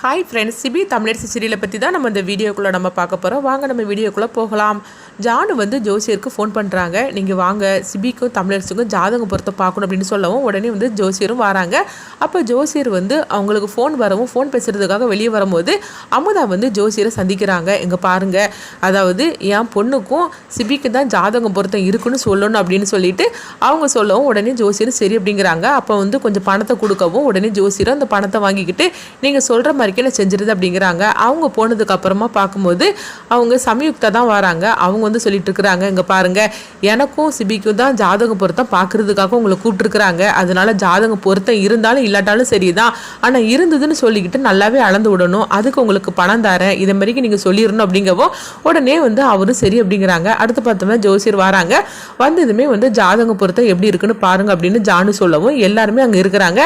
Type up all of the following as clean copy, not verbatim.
Hi friends, CP Tamilarasi சீரியலை பற்றி தான் நம்ம இந்த வீடியோக்குள்ளே நம்ம பார்க்க போகிறோம். வாங்க நம்ம வீடியோக்குள்ளே போகலாம். ஜானு வந்து ஜோசியருக்கு ஃபோன் பண்ணுறாங்க. நீங்கள் வாங்க, சிபிக்கும் தமிழரசுக்கும் ஜாதகம் பொறுத்த பார்க்கணும் அப்படின்னு சொல்லவும் உடனே வந்து ஜோசியரும் வராங்க. அப்போ ஜோசியர் வந்து அவங்களுக்கு ஃபோன் வரவும் ஃபோன் பேசுகிறதுக்காக வெளியே வரும்போது அமுதா வந்து ஜோசியரை சந்திக்கிறாங்க. இங்கே பாருங்கள், அதாவது என் பொண்ணுக்கும் சிபிக்கு தான் ஜாதகம் பொருத்தம் இருக்குன்னு சொல்லணும் அப்படின்னு சொல்லிட்டு அவங்க சொல்லவும் உடனே ஜோசியர் சரி அப்படிங்கிறாங்க. அப்போ வந்து கொஞ்சம் பணத்தை கொடுக்கவும் உடனே ஜோசியர் அந்த பணத்தை வாங்கிக்கிட்டு நீங்கள் சொல்கிற மாதிரிக்கே செஞ்சிருது அப்படிங்கிறாங்க. அவங்க போனதுக்கு அப்புறமா பார்க்கும்போது அவங்க சமயுக்தா தான் வராங்க. அவங்க வந்து சொல்லிட்டு இருக்கிறாங்க, இங்கே பாருங்க, எனக்கும் சிபிக்கும் தான் ஜாதகம் பொருத்தம் பார்க்கறதுக்காக உங்களை கூப்பிட்டுருக்குறாங்க. அதனால ஜாதகம் பொருத்தம் இருந்தாலும் இல்லாட்டாலும் சரிதான், ஆனால் இருந்ததுன்னு சொல்லிக்கிட்டு நல்லாவே அளந்து விடணும், அதுக்கு உங்களுக்கு பணம் தரேன், இதை மாதிரிக்கு நீங்கள் சொல்லிடணும் அப்படிங்கவும் உடனே வந்து அவரும் சரி அப்படிங்கிறாங்க. அடுத்து பார்த்தோம்னா ஜோசியர் வராங்க. வந்ததுமே வந்து ஜாதகம் பொருத்தம் எப்படி இருக்குன்னு பாருங்க அப்படின்னு ஜானு சொல்லவும் எல்லாருமே அங்கே இருக்கிறாங்க.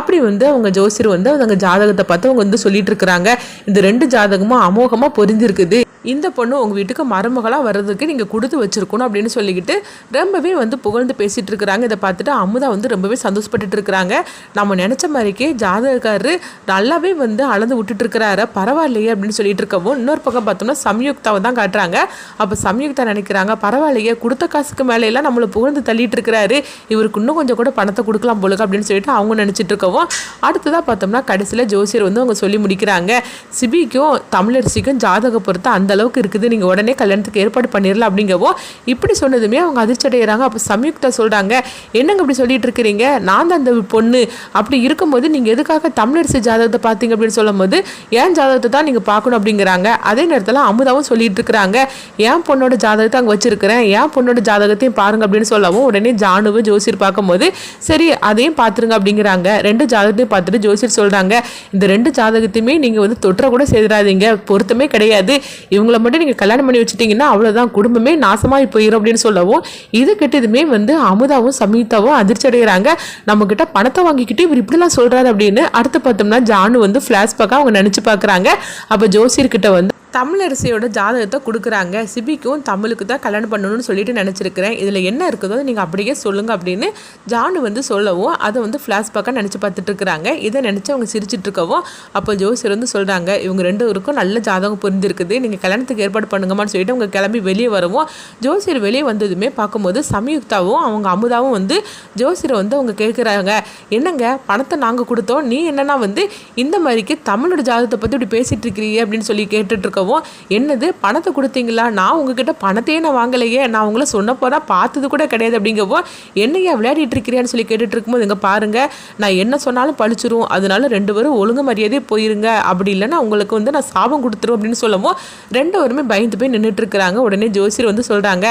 அப்படி வந்து அவங்க ஜோசியர் வந்து அவங்க ஜாதகத்தை பார்த்து அவங்க வந்து சொல்லிட்டு இருக்கிறாங்க, இந்த 2 ஜாதகமும் அமோகமா பொருந்திருக்குது, இந்த பொண்ணு உங்கள் வீட்டுக்கு மருமகளாக வர்றதுக்கு நீங்கள் கொடுத்து வச்சுருக்கணும் அப்படின்னு சொல்லிக்கிட்டு ரொம்பவே வந்து புகழ்ந்து பேசிகிட்டு இருக்கிறாங்க. இதை பார்த்துட்டு அமுதா வந்து ரொம்பவே சந்தோஷப்பட்டுட்டு இருக்கிறாங்க. நம்ம நினச்ச மாதிரிக்கே ஜாதகக்காரரு நல்லாவே வந்து அளந்து விட்டுட்டு இருக்கிறாரு, பரவாயில்லையே அப்படின்னு சொல்லிட்டு இருக்கவும் இன்னொரு பக்கம் பார்த்தோம்னா சம்யுக்தாவை தான் காட்டுறாங்க. அப்போ சம்யுக்தா நினைக்கிறாங்க, பரவாயில்லையே, கொடுத்த காசுக்கு மேலையெல்லாம் நம்மளை புகழ்ந்து தள்ளிட்டு இருக்கிறாரு, இவருக்கு இன்னும் கொஞ்சம் கூட பணத்தை கொடுக்கலாம் போலுக்கு அப்படின்னு சொல்லிட்டு அவங்க நினச்சிட்டு இருக்கவும் அடுத்ததாக பார்த்தோம்னா கடைசியில் ஜோசியர் வந்து அவங்க சொல்லி முடிக்கிறாங்க, சிபிக்கும் தமிழரசிக்கும் ஜாதக பொறுத்த அந்த அளவுக்கு இருக்குது, நீங்கள் உடனே கல்யாணத்துக்கு ஏற்பாடு பண்ணிடலாம் அப்படிங்கவோ இப்படி சொன்னதுமே அவங்க அதிர்ச்சி அடைகிறாங்க. அப்போ சம்யுக்தா சொல்கிறாங்க, என்னங்க இப்படி சொல்லிட்டு இருக்கிறீங்க, நான் தான் அந்த பொண்ணு, அப்படி இருக்கும்போது நீங்கள் எதுக்காக தமிழரசி ஜாதகத்தை பார்த்தீங்க அப்படின்னு சொல்லும் போது ஏன் ஜாதகத்தை தான் நீங்கள் பார்க்கணும் அப்படிங்கிறாங்க. அதே நேரத்தில் அமுதாவும் சொல்லிட்டு இருக்கிறாங்க, என் பொண்ணோட ஜாதகத்தை அங்கே வச்சிருக்கிறேன், என் பொண்ணோட ஜாதகத்தையும் பாருங்க அப்படின்னு சொல்லவும் உடனே ஜானுவை ஜோசியர் பார்க்கும்போது சரி அதையும் பார்த்துருங்க அப்படிங்கிறாங்க. 2 ஜாதகத்தையும் பார்த்துட்டு ஜோசியர் சொல்கிறாங்க, இந்த 2 ஜாதகத்தையுமே நீங்கள் வந்து தொற்ற கூட செய்திடாதீங்க, பொருத்தமே கிடையாது, இவங்களை மட்டும் நீங்கள் கல்யாணம் பண்ணி வச்சுட்டீங்கன்னா அவ்வளோதான், குடும்பமே நாசமாகி போயிடும் அப்படின்னு சொல்லவும் இது கிட்டதுமே வந்து அமுதாவும் சமீதாவும் அதிர்ச்சி அடைகிறாங்க. நம்மக்கிட்ட பணத்தை வாங்கிக்கிட்டு இவர் இப்படிலாம் சொல்கிறாரு அப்படின்னு. அடுத்து பார்த்தோம்னா ஜானு வந்து ஃப்ளாஷ்பேக்காக அவங்க நினச்சி பார்க்குறாங்க. அப்போ ஜோசியர்கிட்ட வந்து தமிழரசியோட ஜாதகத்தை கொடுக்குறாங்க, சிபிக்கும் தமிழுக்கு தான் கல்யாணம் பண்ணணும்னு சொல்லிட்டு நினச்சிருக்கிறேன், இதில் என்ன இருக்குதோ நீங்கள் அப்படியே சொல்லுங்கள் அப்படின்னு ஜானு வந்து சொல்லவும் அதை வந்து ஃப்ளாஷ்பேக்காக நினச்சி பார்த்துட்டு இருக்கிறாங்க. இதை நினச்சி அவங்க சிரிச்சிட்டு இருக்கவும் அப்போ ஜோசியர் வந்து சொல்கிறாங்க, இவங்க 2 பேருக்கும் நல்ல ஜாதகம் புரிஞ்சிருக்குது, நீங்கள் கல்யாணத்துக்கு ஏற்பாடு பண்ணுங்கம்மான்னு சொல்லிட்டு அவங்க கிளம்பி வெளியே வரவும் ஜோசியர் வெளியே வந்ததுமே பார்க்கும்போது சமயுக்தாவும் அவங்க அமுதாவும் வந்து ஜோசியரை வந்து அவங்க கேட்குறாங்க, என்னங்க பணத்தை நாங்கள் கொடுத்தோம், நீ என்னன்னா வந்து இந்த மாதிரிக்கு தமிழோட ஜாதகத்தை பற்றி இப்படி பேசிகிட்டு இருக்கிறீங்க அப்படின்னு சொல்லி கேட்டுட்டு இருக்க, என்னது பணத்தை கொடுத்தீங்களா, நான் உங்ககிட்ட பணத்தையே நான் வாங்கலையே, நான் உங்களை சொன்னப்போ தான் பார்த்தது கூட கிடையாது அப்படிங்கவோ என்னையா விளையாடிட்டு இருக்கிறியான்னு சொல்லி கேட்டுட்டு இருக்கும்போது இங்கே பாருங்க, நான் என்ன சொன்னாலும் பழிச்சிரும், அதனால 2 பேரும் ஒழுங்கு மரியாதையே போயிருங்க, அப்படி இல்லைன்னா உங்களுக்கு வந்து நான் சாபம் கொடுத்துரும் அப்படின்னு சொல்லவும் 2 பேருமே பயந்து போய் நின்றுட்டு இருக்கிறாங்க. உடனே ஜோசியர் வந்து சொல்கிறாங்க,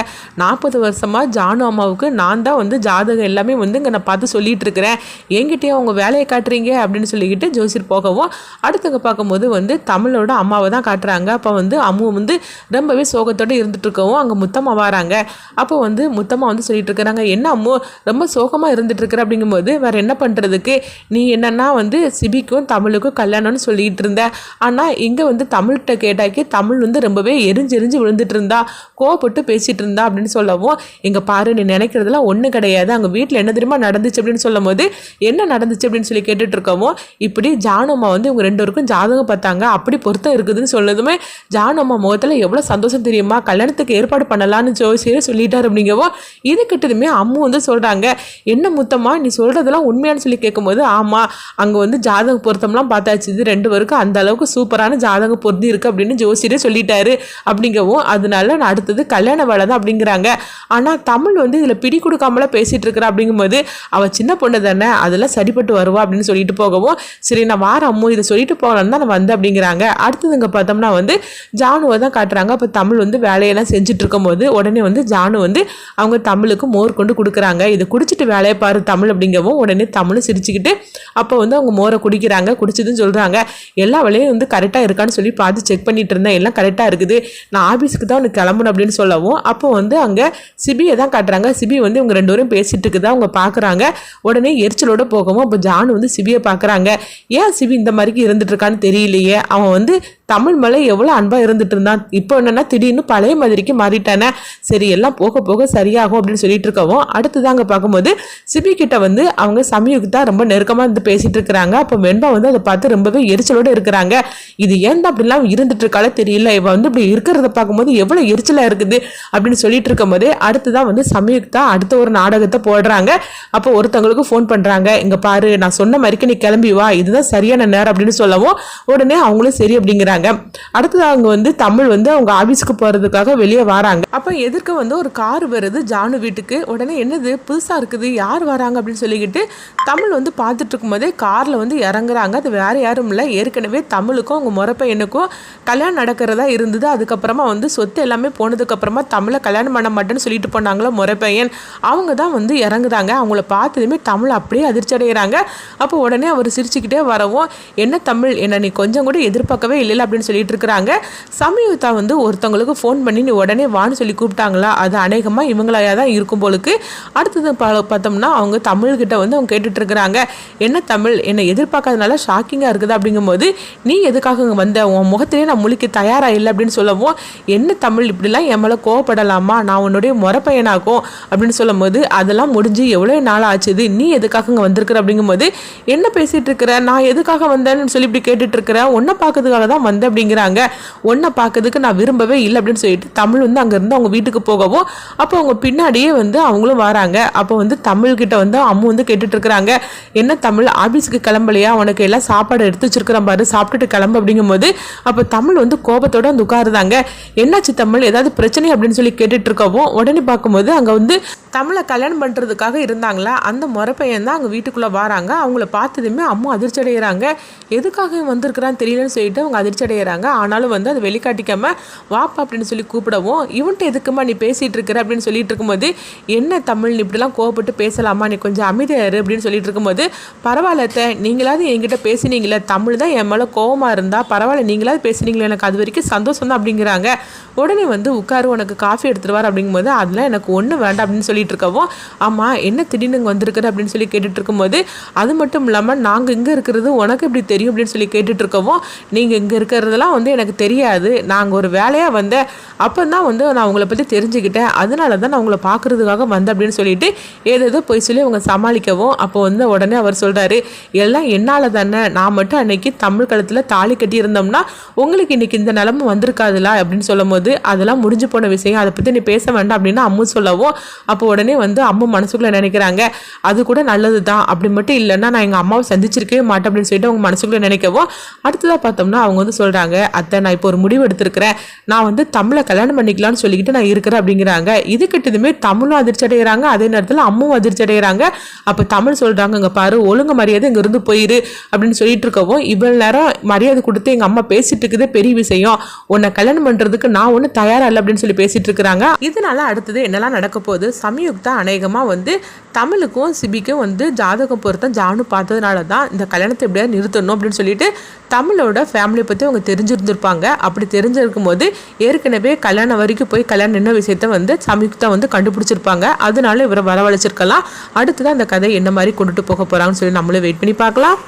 40 வருஷமாக ஜானு அம்மாவுக்கு நான் தான் வந்து ஜாதகம் எல்லாமே வந்து இங்கே நான் பார்த்து சொல்லிட்டு இருக்கிறேன், என்கிட்டயே அவங்க வேலையை காட்டுறீங்க அப்படின்னு சொல்லிக்கிட்டு ஜோசியர் போகவும் அடுத்தவங்க பார்க்கும்போது வந்து தமிழோட அம்மாவை தான் காட்டுறாங்க. அப்போ வந்து அம்மு வந்து ரொம்பவே சோகத்தோடு இருந்துட்டு இருக்கவும் அங்கே முத்தம்மா வராங்க. அப்போ வந்து முத்தம்மா வந்து சொல்லிட்டு இருக்கிறாங்க, என்ன அம்மு ரொம்ப சோகமாக இருந்துட்டு இருக்கிற அப்படிங்கும்போது வேற என்ன பண்ணுறதுக்கு, நீ என்னன்னா வந்து சிபிக்கும் தமிழுக்கும் கல்யாணம்னு சொல்லிட்டு இருந்த, ஆனால் இங்கே வந்து தமிழ்கிட்ட கேட்டாக்கி தமிழ் வந்து ரொம்பவே எரிஞ்சு விழுந்துட்டு இருந்தா, கோவப்பட்டு பேசிட்டு இருந்தா அப்படின்னு சொல்லவும் இங்கே பாரு, நீ நினைக்கிறதுலாம் ஒன்றும் கிடையாது, அங்கே வீட்டில் என்ன தெரியுமா நடந்துச்சு அப்படின்னு சொல்லும் போது என்ன நடந்துச்சு அப்படின்னு சொல்லி கேட்டுட்டு இருக்கவும் இப்படி ஜானுமா வந்து இவங்க 2 பேருக்கும் ஜாதகம் பார்த்தாங்க, அப்படி பொருத்தம் இருக்குதுன்னு சொன்னதுமே ஜானு அம்மா முகத்தில் எவ்வளோ சந்தோஷம் தெரியுமா, கல்யாணத்துக்கு ஏற்பாடு பண்ணலான்னு ஜோசியர் சொல்லிட்டார் அப்படிங்கவோ இது கிட்டதுமே அம்மு வந்து சொல்கிறாங்க, என்ன முத்தம்மா நீ சொல்கிறதெல்லாம் உண்மையானு சொல்லி கேட்கும்போது ஆமாம், அங்கே வந்து ஜாதக பொருத்தம்லாம் பார்த்தாச்சு, இது 2 பேருக்கும் அந்த அளவுக்கு சூப்பரான ஜாதகம் பொருந்தி இருக்குது அப்படின்னு ஜோசியரே சொல்லிட்டாரு அப்படிங்கவும் அதனால நான் அடுத்தது கல்யாண வேலை தான் அப்படிங்கிறாங்க. ஆனால் தமிழ் வந்து இதில் பிடி கொடுக்காமல பேசிகிட்டு இருக்கிறா அப்படிங்கும்போது அவள் சின்ன பொண்ணு தானே, அதெல்லாம் சரிப்பட்டு வருவா அப்படின்னு சொல்லிட்டு போகவும் சரி நான் வார அம்மு இதை சொல்லிட்டு போகலான்னு தான் நான் வந்தேன் அப்படிங்கிறாங்க. அடுத்ததுங்க பார்த்தோம்னா வந்து ஜானுவை தான் காட்டுறாங்க. அப்போ தமிழ் வந்து வேலையெல்லாம் செஞ்சுட்டு இருக்கும்போது உடனே வந்து ஜானு வந்து அவங்க தமிழுக்கு மோர் கொண்டு கொடுக்குறாங்க, இதை குடிச்சிட்டு வேலையை பாரு தமிழ் அப்படிங்கவும் உடனே தமிழும் சிரிச்சுக்கிட்டு அப்போ வந்து அவங்க மோரை குடிக்கிறாங்க. குடிச்சதுன்னு சொல்கிறாங்க, எல்லா வேலையும் வந்து கரெக்டாக இருக்கான்னு சொல்லி பார்த்து செக் பண்ணிட்டு இருந்தேன், எல்லாம் கரெக்டாக இருக்குது, நான் ஆஃபீஸுக்கு தான் உனக்கு கிளம்பணும் அப்படின்னு சொல்லவும் அப்போ வந்து அங்கே சிபியை தான் காட்டுறாங்க. சிபி வந்து இவங்க 2 பேரும் பேசிட்டு இருக்குதா அவங்க பார்க்குறாங்க. உடனே எரிச்சலோட போகவும் அப்போ ஜானு வந்து சிபியை பார்க்குறாங்க, ஏன் சிபி இந்த மாதிரிக்கு இருந்துட்டு இருக்கான்னு தெரியலையே, அவன் வந்து தமிழ் மேலே எவ்வளோ அன்பாக இருந்துட்டு இருந்தான், இப்போ என்னன்னா திடீர்னு பழைய மாதிரிக்கு மாறிட்டானே, சரி எல்லாம் போக போக சரியாகும் அப்படின்னு சொல்லிட்டு இருக்கவும் அடுத்ததாங்க பார்க்கும்போது சிபி கிட்ட வந்து அவங்க சமயுக்தா ரொம்ப நெருக்கமாக இருந்து பேசிட்டு இருக்கிறாங்க. அப்போ வெண்பா வந்து அதை பார்த்து ரொம்பவே எரிச்சலோடு இருக்கிறாங்க. இது ஏன் அப்படிலாம் இருந்துட்டு இருக்காலே தெரியல, இவ வந்து இப்படி இருக்கிறத பார்க்கும்போது எவ்வளோ எரிச்சலாக இருக்குது அப்படின்னு சொல்லிட்டு இருக்கும் போதே அடுத்துதான் வந்து சமயுக்தா அடுத்த ஒரு நாடகத்தை போடுறாங்க. அப்போ ஒருத்தவங்களுக்கு ஃபோன் பண்ணுறாங்க, இங்கே பாரு நான் சொன்ன மாதிரிக்கு நீ கிளம்பி வா, இதுதான் சரியான நேரம் அப்படின்னு சொல்லவும் உடனே அவங்களும் சரி அப்படிங்கிறாங்க. அடுத்தது அவங்க வந்து தமிழ் வந்து அவங்க ஆபீஸ்க்கு போறதுக்காக வெளியே வராங்க. அப்ப எதிர்க்க வந்து ஒரு கார் வருது ஜானு வீட்டுக்கு. உடனே என்னது புதுசா இருக்குது, யார் வராங்க அப்படின்னு சொல்லிக்கிட்டு தமிழ் வந்து பார்த்துட்டு இருக்கும் போதே கார்ல வந்து இறங்குறாங்க. அது வேற யாரும் இல்லை, ஏற்கனவே தமிழுக்கும் அவங்க முறை பையனுக்கும் கல்யாணம் நடக்கிறதா இருந்தது. அதுக்கப்புறமா வந்து சொத்து எல்லாமே போனதுக்கு அப்புறமா தமிழை கல்யாணம் பண்ண மாட்டேன்னு சொல்லிட்டு போனாங்களோ முறை பையன், அவங்க தான் வந்து இறங்குறாங்க. அவங்கள பார்த்ததுமே தமிழ் அப்படியே அதிர்ச்சி அடைகிறாங்க. அப்போ உடனே அவர் சிரிச்சுக்கிட்டே வரவும், என்ன தமிழ், என்ன நீ கொஞ்சம் கூட எதிர்பார்க்கவே இல்லை அப்படின்னு சொல்லிட்டு இருக்கிறாங்க. சமயுக்தா வந்து ஒருத்தவங்களுக்கு ஃபோன் பண்ணி நீ உடனே வான்னு சொல்லி கூப்பிட்டாங்களா, அது அநேகமாக இவங்களையா தான் இருக்கும் போலுக்கு. அடுத்தது பார்த்தோம்னா அவங்க தமிழ்கிட்ட வந்து அவங்க கேட்டுட்டு இருக்கிறாங்க, என்ன தமிழ், என்னை எதிர்பார்க்காதனால ஷாக்கிங்காக இருக்குது அப்படிங்கும்போது நீ எதுக்காக இங்கே வந்த, உன் முகத்திலே நான் முழிக்க தயாராக இல்லை அப்படின்னு சொல்லவும், என்ன தமிழ் இப்படிலாம் என் மேலே கோவப்படலாமா, நான் உன்னுடைய முறை பையனாகும் அப்படின்னு சொல்லும் போது அதெல்லாம் முடிஞ்சு எவ்வளோ நாள் ஆச்சுது, நீ எதுக்காக இங்கே வந்திருக்கிற அப்படிங்கும்போது என்ன பேசிட்டு இருக்கிற, நான் எதுக்காக வந்தேன்னு சொல்லி இப்படி கேட்டுட்டு இருக்கிறேன், உன்னை பார்க்கறதுக்காக தான் வந்தேன் அப்படிங்கிறாங்க. உன்னை பார்க்கறதுக்கு நான் விரும்பவே இல்லை அப்படின்னு சொல்லிட்டு தமிழ் வந்து அங்கேருந்து அவங்க வீட்டுக்கு போகவும் அப்போ அவங்க பின்னாடியே வந்து அவங்களும் வராங்க. அப்போ வந்து தமிழ்கிட்ட வந்து அம்மா வந்து கேட்டுட்டு இருக்கிறாங்க, என்ன தமிழ் ஆபீஸுக்கு கிளம்பலையா, உனக்கு எல்லாம் சாப்பாடு எடுத்து வச்சிருக்கிறேன் பாரு, சாப்பிட்டுட்டு கிளம்பு அப்படிங்கும்போது அப்போ தமிழ் வந்து கோபத்தோட வந்து உட்காருதாங்க. என்னாச்சு தமிழ், ஏதாவது பிரச்சனை அப்படின்னு சொல்லி கேட்டுட்டு இருக்கவும் உடனே பார்க்கும்போது அங்கே வந்து தமிழை கல்யாணம் பண்ணுறதுக்காக இருந்தாங்களா அந்த முறை பையன் தான் அங்கே வீட்டுக்குள்ளே வராங்க. அவங்கள பார்த்ததுமே அம்மா அதிர்ச்சி அடைகிறாங்க. எதுக்காக வந்திருக்கிறான்னு தெரியலன்னு சொல்லிட்டு அவங்க அதிர்ச்சி அடைகிறாங்க. ஆனாலும் வந்து அதை வெளிக்காட்டிக்காம வாப்பா அப்படின்னு சொல்லி கூப்பிடவும், இவன்ட்டு எதுக்குமா நீ பேசிகிட்டு இருக்கிற அப்படின்னு சொல்லிட்டு இருக்கும்போது, என்ன தமிழ் இப்படிலாம் கோவப்பட்டு பேசலாமா, நீ கொஞ்சம் அமைதியாரு அப்படின்னு சொல்லிட்டு இருக்கும்போது, பரவாயில்ல நீங்களாவது என்கிட்ட பேசினீங்களே, தமிழ் தான் என் மேலே கோவமாக இருந்தால் பரவாயில்ல, நீங்களாவது பேசினீங்களே, எனக்கு அது வரைக்கும் சந்தோஷம் தான் அப்படிங்கிறாங்க. உடனே வந்து உட்காரு, உனக்கு காஃபி எடுத்துருவார் அப்படிங்கும்போது அதெல்லாம் எனக்கு ஒன்றும் வேண்டாம் அப்படின்னு சொல்லிட்டு இருக்கவும், ஆமாம் என்ன திடீர்னு இங்கே வந்திருக்குது அப்படின்னு சொல்லி கேட்டுட்டு இருக்கும்போது, அது மட்டும் இல்லாமல் நாங்கள் இங்கே இருக்கிறது உனக்கு எப்படி தெரியும் அப்படின்னு சொல்லி கேட்டுட்டு இருக்கவும், நீங்கள் இங்கே இருக்கிறதெல்லாம் வந்து எனக்கு தெரியாது, நாங்கள் ஒரு வேலையாக வந்தேன், அப்போ தான் வந்து நான் உங்களை பற்றி தெரிஞ்சுக்கிட்டேன், அதனால தான் நான் உங்களை பார்க்குறதுக்காக வந்தேன் அப்படின்னு சொல்லிட்டு ஏதேதோ போய் சொல்லி அவங்க சமாளிக்கவும், அப்போ வந்து உடனே அவர் சொல்கிறாரு, எல்லாம் என்னால் தானே, நான் மட்டும் அன்னைக்கு தமிழ் கழுத்தில் தாலி கட்டி இருந்தோம்னா உங்களுக்கு இன்னைக்கு இந்த நிலமை வந்திருக்காதுல அப்படின்னு சொல்லும் போது, அதெல்லாம் முடிஞ்சு போன விஷயம், அதை பற்றி நீ பேச வேண்டாம் அப்படின்னு அம்மு சொல்லவும், அப்போ உடனே வந்து அம்மா மனசுக்குள்ளே நினைக்கிறாங்க, அது கூட நல்லது தான், அப்படி மட்டும் இல்லைன்னா நான் எங்கள் அம்மாவை சந்திச்சிருக்கவே மாட்டேன் அப்படின்னு சொல்லிட்டு அவங்க மனசுக்குள்ளே நினைக்கவும், அடுத்ததாக பார்த்தோம்னா அவங்க வந்து சொல்கிறாங்க, அத்தை நான் இப்போ ஒரு முடிவு எடுத்திருக்கிறேன், நான் வந்து தமிழை கல்யாணம் பண்ணிக்கலாம்னு சொல்லிக்கிட்டு நான் இருக்கிறேன் அப்படிங்கிறாங்க. இது கிட்டதுமே தமிழும் அதிர்ச்சி அடைகிறாங்க, அதே நேரத்தில் அம்மும் அதிர்ச்சி அடைகிறாங்க. அப்போ தமிழ் சொல்கிறாங்க, இங்கே பாரு ஒழுங்கு மரியாதை இங்கே இருந்து போயிரு அப்படின்னு சொல்லிட்டு இருக்கவும், இவ்வளவு நேரம் மரியாதை கொடுத்து எங்கள் அம்மா பேசிட்டு இருக்குதே பெரிய விஷயம், உன்னை கல்யாணம் பண்ணுறதுக்கு நான் ஒன்றும் தயாரா இல்லை அப்படின்னு சொல்லி பேசிட்டு இருக்கிறாங்க. இதனால அடுத்தது என்னெல்லாம் நடக்க போகுது, சமயுக்தா அநேகமாக வந்து தமிழுக்கும் சிபிக்கும் வந்து ஜாதகம் பொருத்தம் ஜானு பார்த்ததுனால தான் இந்த கல்யாணத்தை எப்படியாவது நிறுத்தணும் அப்படின்னு சொல்லிட்டு தமிழோட ஃபேமிலியை பற்றி அவங்க தெரிஞ்சிருந்திருப்பாங்க. அப்படி தெரிஞ்சிருக்கும் போது ஏற்கனவே கல்யாணம் வரைக்கும் போய் கல்யாணம் நின்ன விஷயத்த வந்து சமயுக்தா வந்து கண்டுபிடிச்சிருப்பாங்க. அதனால இவரை வரவழைச்சிருக்கலாம். அடுத்ததான் அந்த கதை என்ன மாதிரி கொண்டுட்டு போக போகிறாங்கன்னு சொல்லி நம்மளும் வெயிட் பண்ணி பார்க்கலாம்.